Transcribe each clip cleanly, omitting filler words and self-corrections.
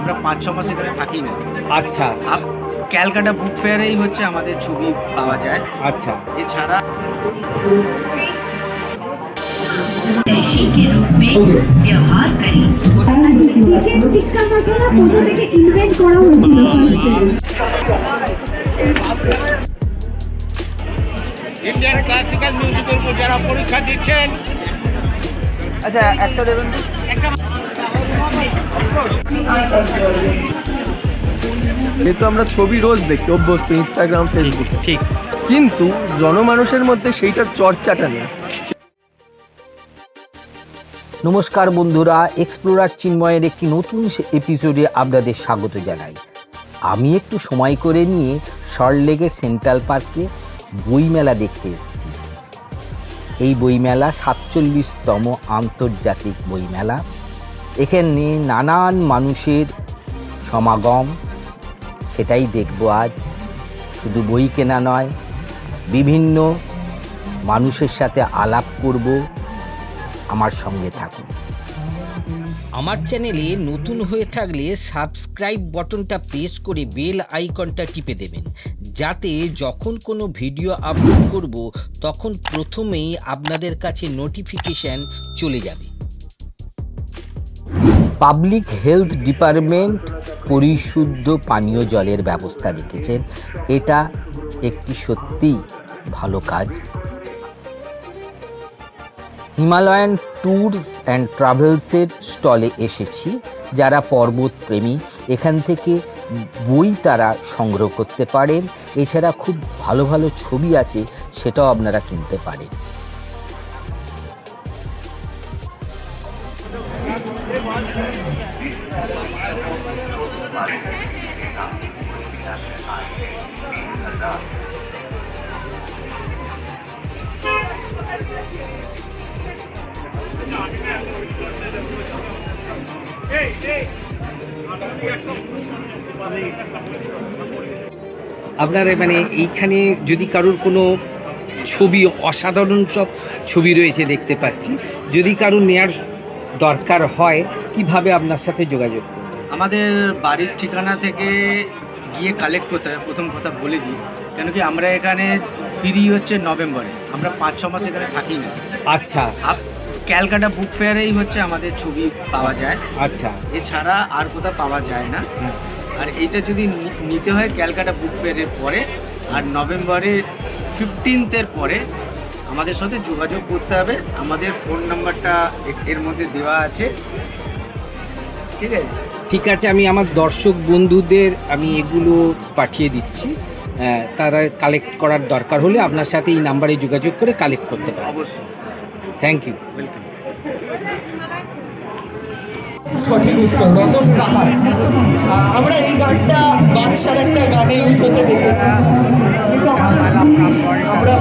আমরা 5-6 মাস এখানে থাকি না। আচ্ছা ক্যালকাটা বুক ফেয়ারেই হচ্ছে আমাদের ছবি পাওয়া যায়। আচ্ছা এছাড়া ইন্ডিয়ান ক্লাসিক্যাল মিউজিকের উপর যারা পরীক্ষা দিচ্ছেন, আচ্ছা একটা দেবেন। যেহেতু আমরা ছবি রোজ দেখি অভ্যস্ত ইনস্টাগ্রাম ফেসবুকে, ঠিক, কিন্তু জনমানুষের মধ্যে সেইটার চর্চাটা নেই। নমস্কার বন্ধুরা, এক্সপ্লোরার চিন্ময়ের একটি নতুন এপিসোডে আপনাদের স্বাগত জানাই। আমি একটু সময় করে নিয়ে সল্টলেকের সেন্ট্রাল পার্কে বইমেলা দেখতে এসেছি। এই বইমেলা ৪৭তম আন্তর্জাতিক বইমেলা। এখানে নানান মানুষের সমাগম, সেটাই দেখব আজ। শুধু বই কেনা নয়, বিভিন্ন মানুষের সাথে আলাপ করব। আমার সঙ্গে থাকুন। আমার চ্যানেলে নতুন হয়ে থাকলে সাবস্ক্রাইব বাটনটা প্রেস করে বেল আইকনটা টিপে দেবেন, যাতে যখন কোনো ভিডিও আপলোড করব তখন প্রথমেই আপনাদের কাছে নোটিফিকেশন চলে যাবে। পাবলিক হেলথ ডিপার্টমেন্ট পরিশুদ্ধ পানীয় জলের ব্যবস্থা রেখেছেন। এটা একটি সত্যি ভালো কাজ। হিমালয়ান ট্যুরস অ্যান্ড ট্রাভেলসের স্টলে এসেছি। যারা পর্বত প্রেমী, এখান থেকে বই তারা সংগ্রহ করতে পারেন। এছাড়া খুব ভালো ভালো ছবি আছে, সেটাও আপনারা কিনতে পারেন। আপনার মানে এইখানে যদি কারোর কোনো ছবি, অসাধারণ সব ছবি রয়েছে দেখতে পাচ্ছি, যদি কারোর নেয়ার দরকার হয় কিভাবে আপনার সাথে যোগাযোগ করবে? আমাদের বাড়ির ঠিকানা থেকে গিয়ে কালেক্ট করতে হবে, প্রথম কথা বলে দিই। কেন কি আমরা এখানে ফিরি হচ্ছে নভেম্বরে, আমরা 5-6 মাস এখানে থাকি না। আচ্ছা ক্যালকাটা বুক ফেয়ারেই হচ্ছে আমাদের ছবি পাওয়া যায়। আচ্ছা, এছাড়া আর কোথাও পাওয়া যায় না। আর এইটা যদি নিতে হয় ক্যালকাটা বুক ফেয়ারের পরে আর নভেম্বরের 15 পরে আমাদের সাথে যোগাযোগ করতে হবে। আমাদের ফোন নাম্বারটা এর মধ্যে দেওয়া আছে, ঠিক আছে? ঠিক আছে, আমি আমার দর্শক বন্ধুদের আমি এগুলো পাঠিয়ে দিচ্ছি। তারা কালেক্ট করার দরকার হলে আপনার সাথে এই নাম্বারে যোগাযোগ করে কালেক্ট করতে পারে। অবশ্যই। Thank you. ওয়েলকাম। সঠিক উত্তর রতন কাহার। আমরা এই গানটা বাদশার একটা গানে ইউজ হতে দেখেছি। আমরা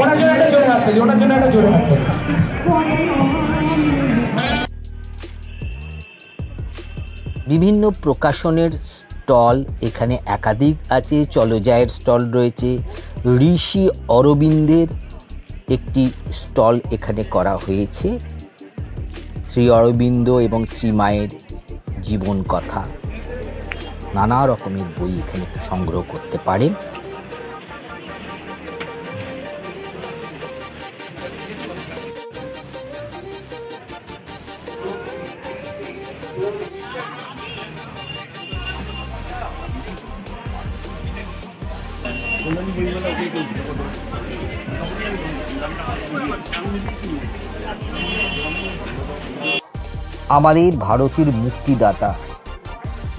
ওনার জন্য একটা জোরে হাত পেলি, ওনার জন্য একটা জোরে হাত পেলি। বিভিন্ন প্রকাশনের স্টল এখানে একাধিক আছে। চলজায়ের স্টল রয়েছে, ঋষি অরবিন্দের একটি স্টল এখানে করা হয়েছে। শ্রী অরবিন্দ এবং শ্রীমায়ের জীবন কথা, নানা রকমের বই এখানে সংগ্রহ করতে পারেন। আমাদের ভারতের মুক্তিদাতা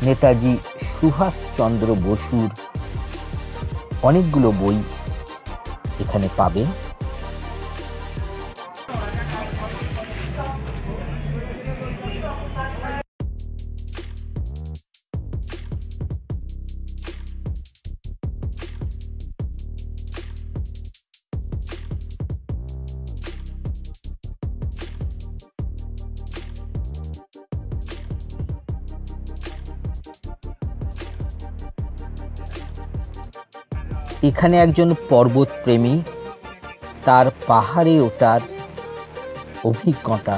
নেতাজি সুভাষচন্দ্র বসুর অনেকগুলো বই এখানে পাবেন। এখানে একজন পর্বত প্রেমী তার পাহাড়ে ওঠার অভিজ্ঞতা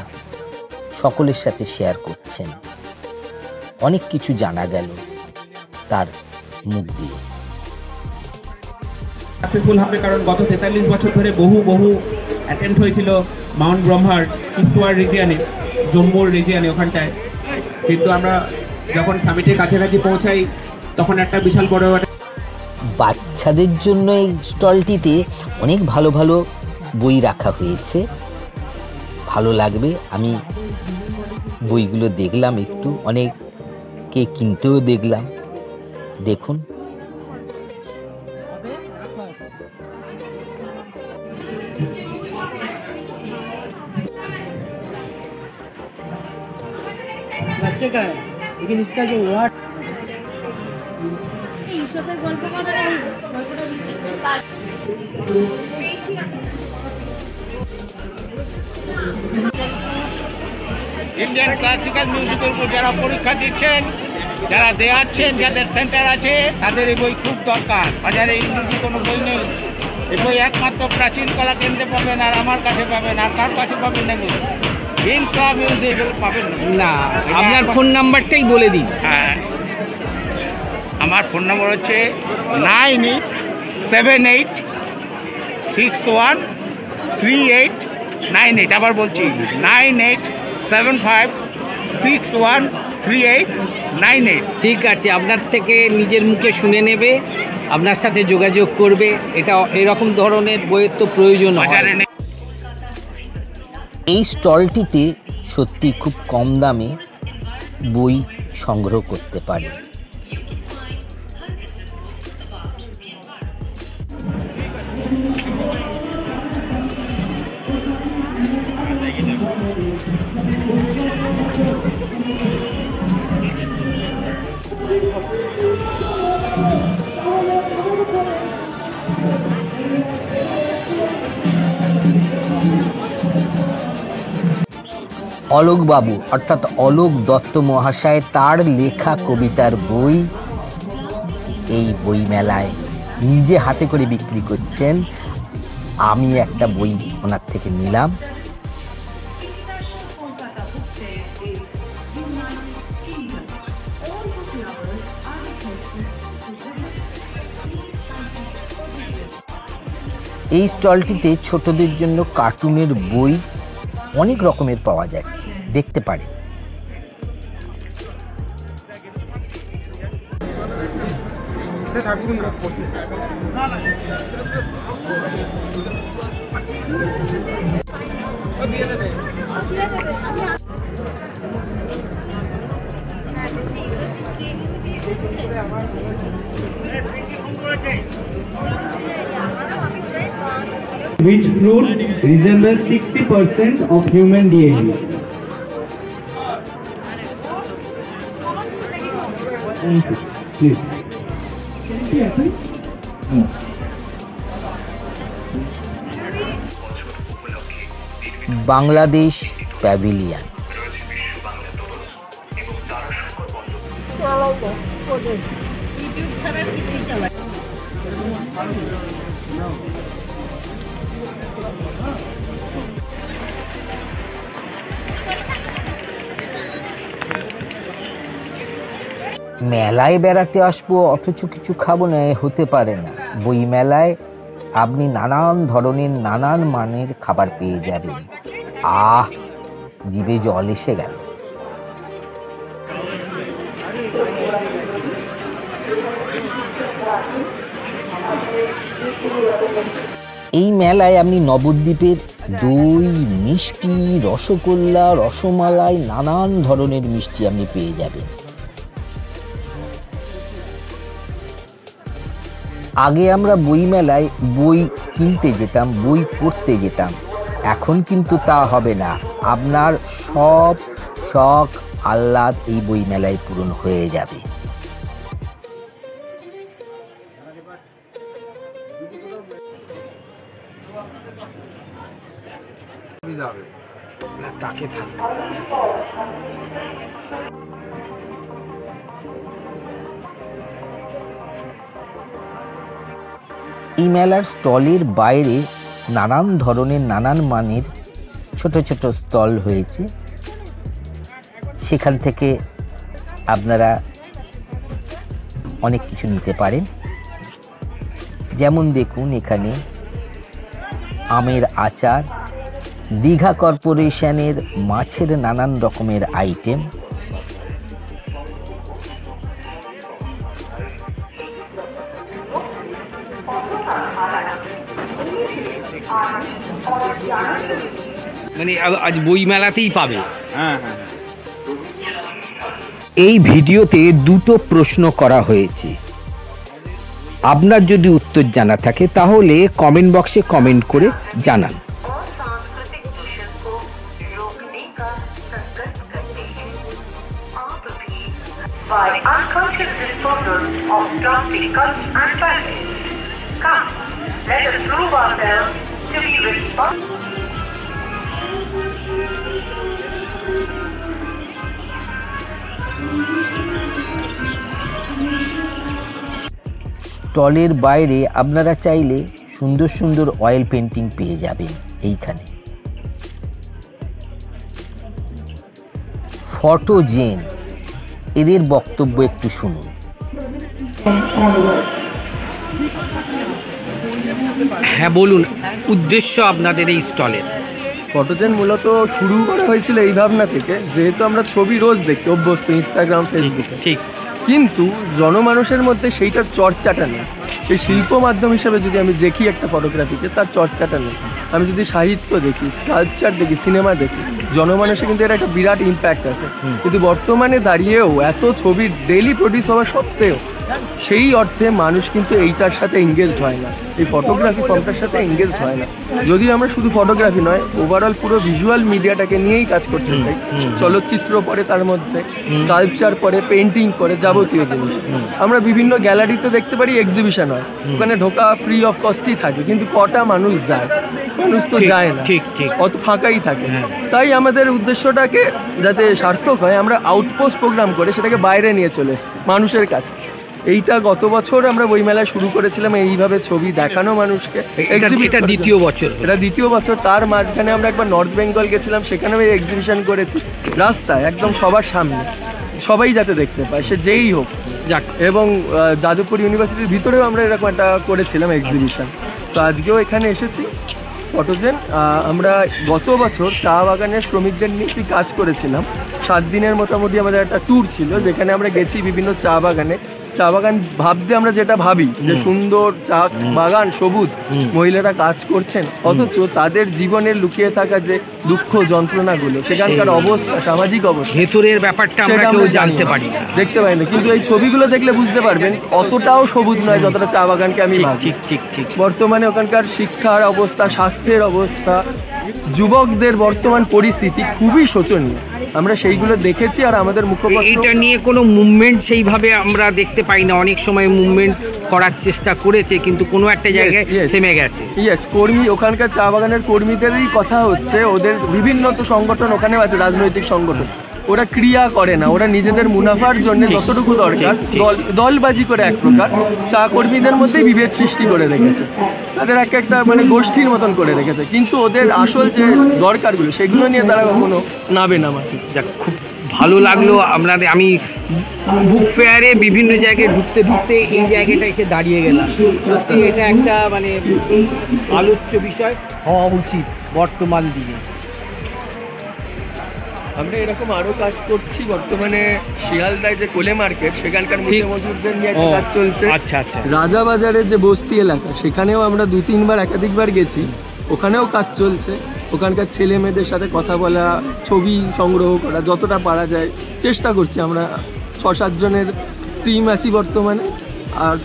সকলের সাথে শেয়ার করছেন। অনেক কিছু জানা গেল তার মুখ দিয়ে। সাকসেসফুল হবে কারণ গত 43 বছর ধরে বহু অ্যাটেম্প্ট হয়েছিল মাউন্ট ব্রহ্মার কিস্তোয়ার রিজিয়ানে, জম্মুর রিজিয়ানে ওখানটায়, কিন্তু আমরা যখন সামিটের কাছাকাছি পৌঁছাই তখন একটা বিশাল বড় বাচ্চাদের জন্য এই স্টলটিতে অনেক ভালো ভালো বই রাখা হয়েছে, ভালো লাগবে। আমি বইগুলো দেখলাম, একটু অনেককে কিনতেও দেখলাম। দেখুন, बच्चे का है लेकिन इसका जो वर्ड ইন্ডিয়ান ক্লাসিক্যাল মিউজিকের উপর যারা পরীক্ষা দিচ্ছেন, যারা দেওয়াচ্ছেন, যাদের সেন্টার আছে, তাদের এই বই খুব দরকার। বাজারে ইংরেজি কোনো বই নেই। এই বই একমাত্র প্রাচীন কলা কেন্দ্রে পাবেন, আর আমার কাছে পাবেন, আর কার কাছে পাবেন না। ইনকা মিউজিক পাবেন না। আপনার ফোন নাম্বারটাই বলে দিন। হ্যাঁ, আমার ফোন নম্বর হচ্ছে 9878613898। আবার বলছি 9875613898। ঠিক আছে, আপনার থেকে নিজের মুখে শুনে নেবে, আপনার সাথে যোগাযোগ করবে। এটা এরকম ধরনের বইয়ের তো প্রয়োজন হয়। বাজারে নেই। এই স্টলটিতে সত্যি খুব কম দামে বই সংগ্রহ করতে পারে। অলোক বাবু অর্থাৎ অলোক দত্ত মহাশয় তার লেখা কবিতার বই এই বইমেলায় নিজে হাতে করে বিক্রি করছেন। আমি একটা বই ওনার থেকে নিলাম। এই স্টলটিতে ছোটদের জন্য কার্টুনের বই অনেক রকমের পাওয়া যাচ্ছে, দেখতে পারেন। Which fruit resembles 60% of human DNA? Please. Bangladesh pavilion. মেলায় বেড়াতে আসবো অথচ কিছু খাবো না, হতে পারে না। বই মেলায় আপনি নানান ধরনের নানান মানের খাবার পেয়ে যাবেন। জিভে জল এসে গেল। এই মেলায় আপনি নবদ্বীপের দই, মিষ্টি, রসগোল্লা, রসমালাই, নানান ধরনের মিষ্টি আপনি পেয়ে যাবেন। আগে আমরা বই মেলায় বই কিনতে যেতাম, বই পড়তে যেতাম। এখন কিন্তু তা হবে না। আপনার সব শখ আহ্লাদ এই বই মেলায় পূরণ হয়ে যাবে। এই মেলার স্টলের বাইরে নানান ধরনের নানান মানের ছোট ছোট স্টল হয়েছে। সেখান থেকে আপনারা অনেক কিছু নিতে পারেন। যেমন দেখুন এখানে আমের আচার, দীঘা কর্পোরেশনের মাছের নানান রকমের আইটেম, মানে আজ বই মেলাতেই পাবে। হ্যাঁ হ্যাঁ। এই ভিডিওতে দুটো প্রশ্ন করা হয়েছে। আপনার যদি উত্তর জানা থাকে তাহলে কমেন্ট বক্সে কমেন্ট করে জানান। By unconscious disposal of plastic cups and packets. Come, let us prove ourselves to be responsible. স্টলের বাইরে আপনারা চাইলে সুন্দর সুন্দর অয়েল পেন্টিং পেয়ে যাবেন এইখানে। ফটোজেন, এদের বক্তব্য একটু শুনুন। হ্যাঁ বলুন, উদ্দেশ্য আপনাদের এই স্টলের। ফটোজেন মূলত শুরু করা হয়েছিল এই ভাবনা থেকে, যেহেতু আমরা ছবি রোজ দেখি অভ্যস্ত ইনস্টাগ্রাম ফেসবুকে, ঠিক, কিন্তু জনমানুষের মধ্যে সেইটার চর্চাটা নেই। সেই শিল্প মাধ্যম হিসাবে যদি আমি দেখি একটা ফটোগ্রাফিকে, তার চর্চাটা নেই। আমি যদি সাহিত্য দেখি, স্কাল্পচার দেখি, সিনেমা দেখি, জনমানুষে কিন্তু এর একটা বিরাট ইম্প্যাক্ট আছে। কিন্তু বর্তমানে দাঁড়িয়েও এত ছবি ডেইলি প্রডিউস হওয়া সত্ত্বেও সেই অর্থে মানুষ কিন্তু এইটার সাথে এঙ্গেজড হয় না, এই ফটোগ্রাফি ফর্মটার সাথে এঙ্গেজড হয় না। যদি আমরা শুধু ফটোগ্রাফি নয়, ওভারঅল পুরো ভিজুয়াল মিডিয়াটাকে নিয়েই কাজ করতে চাই। চলচ্চিত্র পরে, তার মধ্যে স্কাল্পচার পরে, পেন্টিং পরে, যাবতীয় জিনিস আমরা বিভিন্ন গ্যালারিতে দেখতে পারি, এক্সিবিশন হয়, ওখানে ঢোকা ফ্রি অফ কস্টই থাকে, কিন্তু কটা মানুষ যায়? মানুষ তো যায় না, অত ফাঁকাই থাকে। তাই আমাদের উদ্দেশ্যটাকে যাতে সার্থক হয়, আমরা আউটপোস্ট প্রোগ্রাম করে সেটাকে বাইরে নিয়ে চলে এসেছি মানুষের কাছে। এইটা গত বছর আমরা বইমেলায় শুরু করেছিলাম এইভাবে ছবি দেখানো মানুষকে। এটা দ্বিতীয় বছর, এটা দ্বিতীয় বছর। তার মাঝখানে আমরা একবার নর্থ বেঙ্গল গেছিলাম, সেখানে আমি এক্সিবিশন করেছি রাস্তায়, একদম সবার সামনে, সবাই যাতে দেখতে পায়, সে যেই হোক। এবং যাদবপুর ইউনিভার্সিটির ভিতরেও আমরা এরকম একটা করেছিলাম এক্সিবিশন। তো আজকেও এখানে এসেছি ফটোজেন। আমরা গত বছর চা বাগানের শ্রমিকদের নিয়ে কাজ করেছিলাম। 7 দিনের মোটামুটি আমাদের একটা ট্যুর ছিল, যেখানে আমরা গেছি বিভিন্ন চা বাগানে। চা বাগান ভাবতে আমরা যেটা ভাবি যে সুন্দর চা বাগান, সবুজ, মহিলারা কাজ করছেন, অথচ তাদের জীবনের লুকিয়ে থাকা যে দুঃখ যন্ত্রণাগুলো, সেখানকার অবস্থা, সামাজিক অবস্থা, ভেতরের ব্যাপারটা আমরা কেউ জানতে পারি না, দেখতে পাই না। কিন্তু এই ছবিগুলো দেখলে বুঝতে পারবেন অতটাও সবুজ নয় যতটা চা বাগানকে আমি ভাবি। ঠিক। বর্তমানে ওখানকার শিক্ষার অবস্থা, স্বাস্থ্যের অবস্থা, যুবকদের বর্তমান পরিস্থিতি খুবই শোচনীয়। আমরা সেইগুলো দেখেছি। আর আমাদের মুখপাত্র, এটা নিয়ে কোনো মুভমেন্ট সেইভাবে আমরা দেখতে পাই না। অনেক সময় মুভমেন্ট করার চেষ্টা করেছে, কিন্তু কোনো একটা জায়গায় থেমে গেছে। কর্মী, ওখানকার চা বাগানের কর্মীদেরই কথা হচ্ছে, ওদের বিভিন্ন তো সংগঠন ওখানেও আছে, রাজনৈতিক সংগঠন, ওরা ক্রিয়া করে না, ওরা নিজেদের মুনাফার জন্য যতটুকু দরকার দলবাজি করে এক প্রকার চা কর্মীদের মধ্যেই বিভেদ সৃষ্টি করে রেখেছে, তাদের একটা মানে গোষ্ঠীর মতন করে রেখেছে। কিন্তু ওদের আসল যে দরকারগুলো সেগুলো নিয়ে তারা কখনো নাবে না মাঠে। যাক, খুব ভালো লাগলো আপনাদের। আমি বুক ফেয়ারে বিভিন্ন জায়গায় ঢুকতে এই জায়গাটা এসে দাঁড়িয়ে গেলাম। সত্যি এটা একটা মানে আলোচ্য বিষয় হওয়া উচিত বর্তমান দিনে। আমরা এরকম আরো কাজ করছি বর্তমানে। শিয়ালদায় যে কোলে মার্কেট, সেখানকার মুঠে মজুরদের নিয়ে একটা কাজ চলছে। আচ্ছা। রাজাবাজারের যে বস্তি এলাকা, সেখানেও আমরা 2-3 বার একাধিকবার গেছি, ওখানেও কাজ চলছে। ওখানকার ছেলে মেয়েদের সাথে কথা বলা, ছবি সংগ্রহ করা, যতটা পারা যায় চেষ্টা করছি। আমরা 6-7 জনের টিম আছি বর্তমানে। আর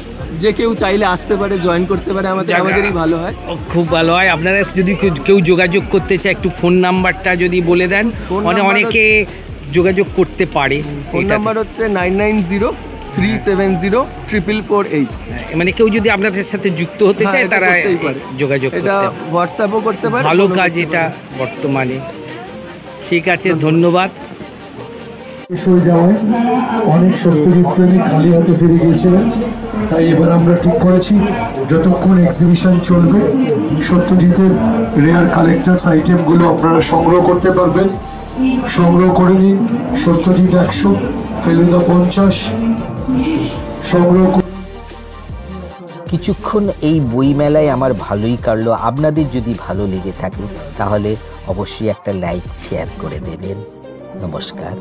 যে কেউ চাইলে আসতে পারে, জয়েন করতে পারে, আমাদেরই ভালো হয়, খুব ভালো হয়। আপনারা যদি কেউ যোগাযোগ করতে চায়, একটু ফোন নাম্বারটা যদি বলে দেন, অনেকে যোগাযোগ করতে পারে। ফোন নাম্বার হচ্ছে 9903704448। মানে কেউ যদি আপনাদের সাথে যুক্ত হতে চায়, তারা যোগাযোগ করতে পারে। এটা হোয়াটসঅ্যাপও করতে পারে। ভালো কাজ এটা বর্তমানে। ঠিক আছে, ধন্যবাদ। হয়ে যাওয়ায় অনেক সত্যজিৎ প্রেমী খালি হাতে ফিরে গিয়েছিলেন। তাই এবার আমরা ঠিক করেছি যতক্ষণ এক্সিবিশন চলবে, সত্যজিতের রেয়ার কালেক্টার্স আইটেমগুলো আপনারা সংগ্রহ করতে পারবেন সংগ্রহ করে নিন। সত্যজিৎ 100, ফেলুদা 50 সংগ্রহ। কিছুক্ষণ এই বইমেলায় আমার ভালোই কাটলো। আপনাদের যদি ভালো লেগে থাকে তাহলে অবশ্যই একটা লাইক শেয়ার করে দেবেন। নমস্কার।